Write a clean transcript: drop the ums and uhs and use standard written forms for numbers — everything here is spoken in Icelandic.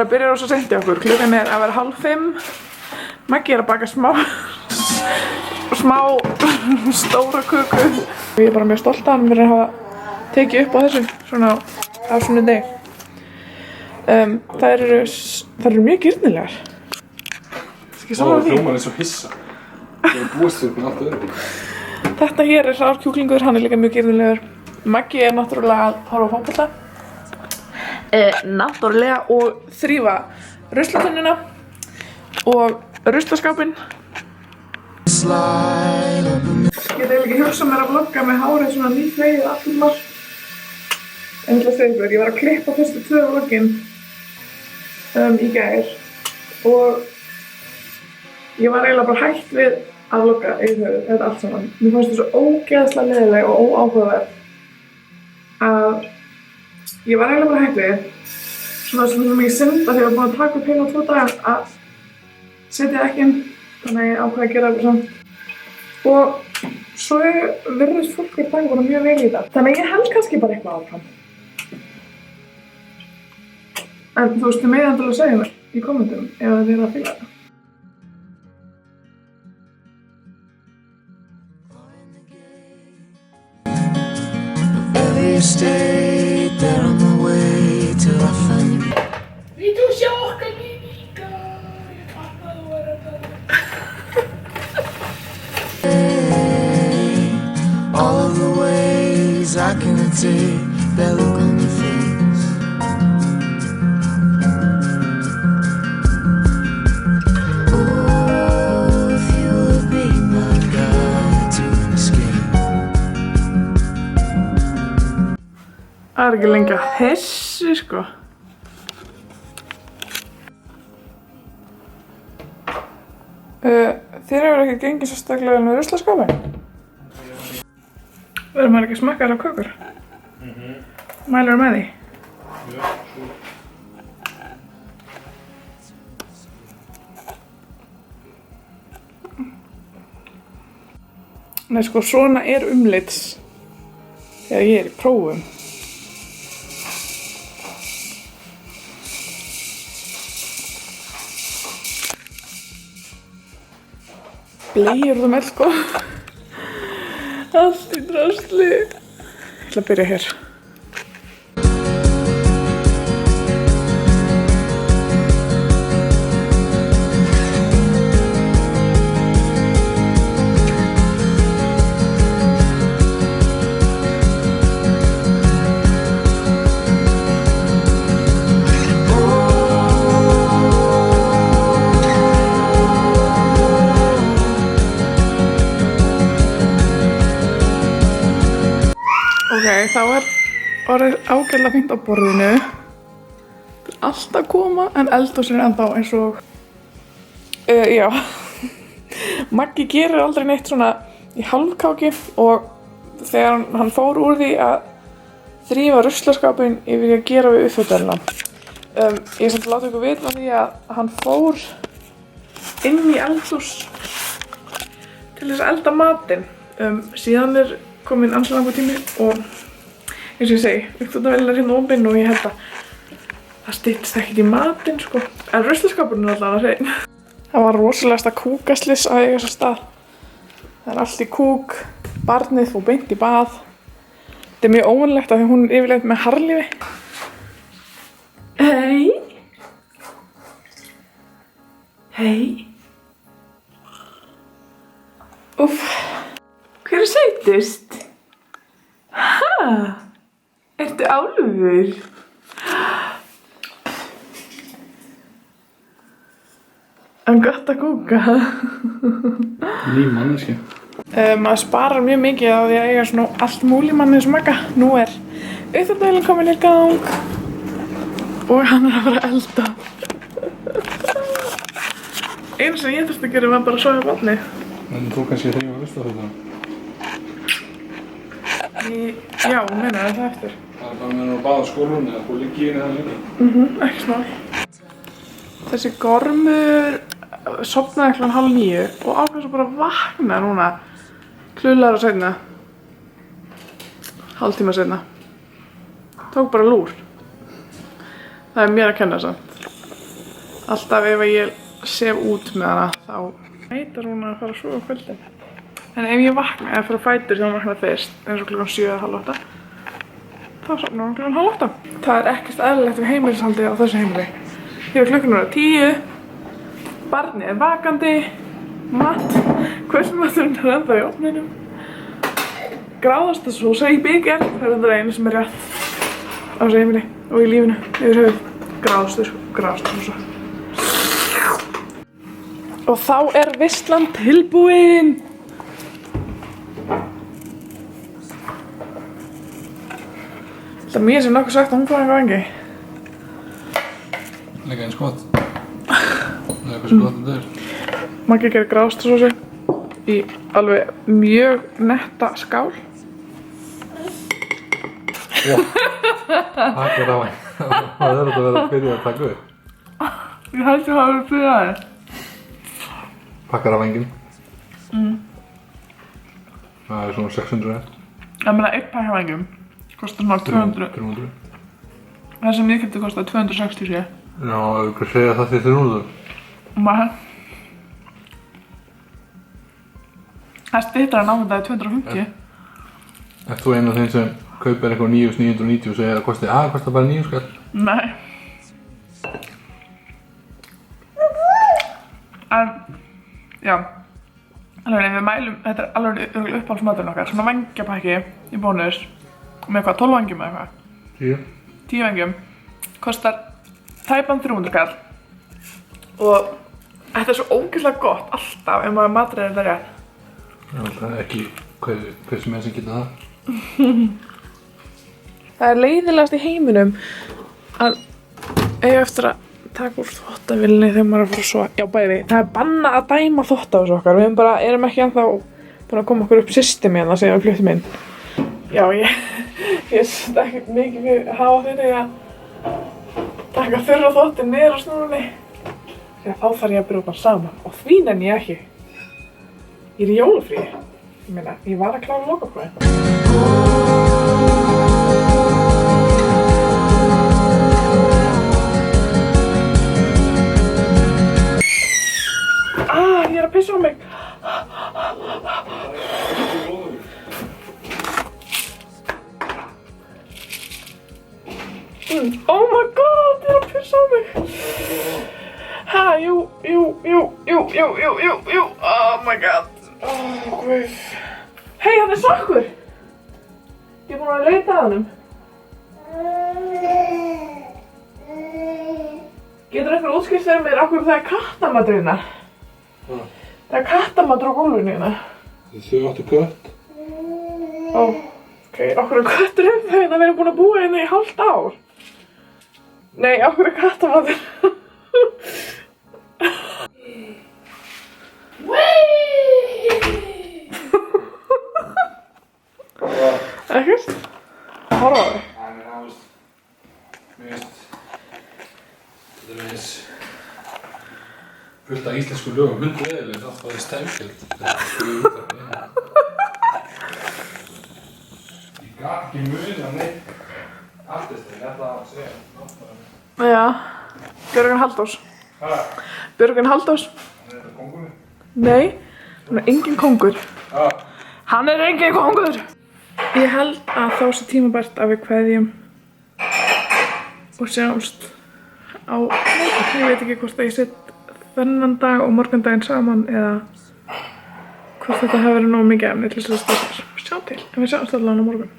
að byrja rosa seint í okkur. Klukkan að vera 4:30. Maggi að baka smá stóra köku. Ég bara mjög stolt af hann fyrir að hafa tekið upp á þessu svona á svona deg. Það eru mjög girnilegar. Ekki saman því. Hljómar eins og hissa. Það búist fyrir allt öðru. Þetta hér hrárkjúklingur, hann líka mjög girnilegur. Maggi náttúrulega að horfa á fótbolta. Náttúrulega og þrífa ruslatunnuna og ruslaskapinn. Ég get ekki hugsað mér að vlogga með hárið svona nýflegið allar. En ég var að klippa fyrstu 2 vloggin í gær og ég var eiginlega bara hætt við að vlogga yfir þetta allt saman. Mér fannst þetta svo ógeðslega leiðileg og óáhugaverð að ég var eiginlega bara hætt við svona mikið synd að ég var búin að taka upp heila 2 daga að setja ekki inn, þannig að ég ákveði að gera þetta samt. Og svo virðist fólk í dag bara mjög vel í þetta. Þannig að ég held kannski bara eitthvað áfram. En þú veist, þið megið endilega segja mér í kommentum ef þið eru að fíla þetta. Vil þú sjá okkar líka? Ég fatt að þú er að tala. All of the ways I can take that look on your face. Oh, if you would be my guide to an escape. Það ekki lengi að þessi sko. Þér hefur ekki gengið sérstaklega vel með ruslaskapinn? Verður maður ekki að smakka þessar kökur? Mælirðu með því? Já, svo. Nei sko, svona umlits þegar ég í prófum. Bleiur það með sko. Allt í drasli. Ég ætla að byrja hér. Ok, þá orðið ágætlega fínt á borðinu. Það er allt að koma en eldhúsinu er ennþá eins og... já. Maggi gerir aldrei neitt svona í hálfkáki og þegar hann fór úr því að þrífa ruslaskapinn yfir að gera við uppþvottavélina. Ég samt láta ykkur vita því að hann fór inn í eldhús til þess að elda matinn. Síðan er komin ansi langur tími og eins og ég segi, uppþvottavélin er hérna opinn og ég held að það styttist ekkert í matinn sko. En ruslaskapurinn er allavega hreinn. Það var rosalegasta kúkasliss að eiga sér stað. Það er allt í kúk, barnið fór beint í bað. Þetta er mjög óvanlegt af því hún er yfirleitt með harðlífi. Hei. Hei. Úff. Hver er sætust? Ha? Ertu álfur? En gott að kúka. Ný manneskja. Maður sparar mjög mikið á því að eiga svona allt múlímann eins og Magga. Nú er uppþvottavélin komin í gang og hann er að fara að elda. Einu sem ég þurfti að gera var bara að sofa barnið. En þú kannski að hreyfa ruslaþvotana? Já, meina það eftir. Það er bara með hann að baða skólunni eða þú liggi í henni það líka. Ekki smál. Þessi gormur sofnaði kl. 8:30 og ákvað svo bara að vakna núna klukkulega seinna. Hálftíma seinna. Tók bara lúr. Það er mér að kenna samt. Alltaf ef ég sef út með hana þá neitar hún að fara að sofa á kvöldin. En ef ég vakna eða fyrir á fætur þegar hún vaknar fyrst, eins og klukkan 7 eða halv 8, þá sofnar hún klukkan halv 8. Það er ekkert eðlilegt við heimilishaldið á þessu heimili. Þegar klukkan er 10, barnið er vakandi, kvöldmaturinn er ennþá í ofninum. Gráðasta sósa í byggjum, það er það einu sem er rétt á þessu heimili og í lífinu yfir höfuð. Gráðasta sósa. Og þá er veislan tilbúin! Það er mér sem nokkuð sagt að hún fór eitthvað vangi. Líka eins gott. Það er hversu gott þetta er. Maggi gerir gráðastasósu í alveg mjög netta skál. Pakkar á hann. Það er þetta að vera að byrja að taka upp. Ég held að hafa verið fyrir aðeins. Pakkar á vengin. Það er svona 600. Ég meina, einn pakki af vængjum kostar svona 200. 300. Það sem ég geti kostað 260 sé. Já, hvað segja það því 300? Maður. Það styttar að námyndaði 250. Ert þú einn af þeim sem kaupir eitthvað 9.990 og segir að það kostar bara 9 skall? Nei. En, já. Alveg, við mælum, þetta er alveg örugglega uppáhaldsmaturinn okkar. Svona vængjapakki í bónus. Með eitthvað 12 vængjum eða eitthvað. 10 vængjum. Kostar tæpan 300 skall. Og þetta er svo ógeðslega gott alltaf ef maður matreiðir þetta rétt. Já, það er ekki hver sem er sem geta það. Það er leiðilegast í heiminum að eiga eftir að taka úr þvottavélinni þegar maður er að fara að sofa. Já, bæði, það er bannað að dæma þvottahús okkar. Við erum ekki ennþá búin að koma okkur upp systemi hérna síðan við fluttum inn. Já, ég set ekki mikið við að hafa fyrir að taka þurra þvottinn niður á snúrunni. Þegar þá þarf ég að byrja bara saman og því nenni ég ekki. Ég er í jólafríi. Ég meina, ég var að klára lokaprófið. Ég er að pissa á mig. Oh my god, ég er að pissa á mig. Jú. Oh my god. Guð. Hei, hann er sokkur. Ég er búin að leita að honum. Getur einhver útskýrt fyrir mér af hverju það er kattamatur hérna? Það er kattamatur á gólfinu hérna. Þau áttu kött? Ok, okkur er köttur um þau hérna, við erum búin að búa hérna í hálft ár. Nei, okkur er kattamatur. Ekkert? Horfa á þig. Mér finnst þetta meins fullt af íslensku lögum, hundur eðileg, það var stæmkjöld. Ég gat ekki muna neitt artistinn, ég ætla að segja. Já, Björgvin Halldórs. Hæ? Björgvin Halldórs? Hann er þetta kóngurinn? Nei, hann er engin kóngur. Já. Hann er engin kóngur! Ég held að þá sé tímabært að við kveðjum og sjáumst á morgun. Ég veit ekki hvort að ég set þennan dag og morgundaginn saman eða hvort þetta hefur verið nógu mikið efni til þess að styrja. Sjá til, en við sjáumst allan á morgun.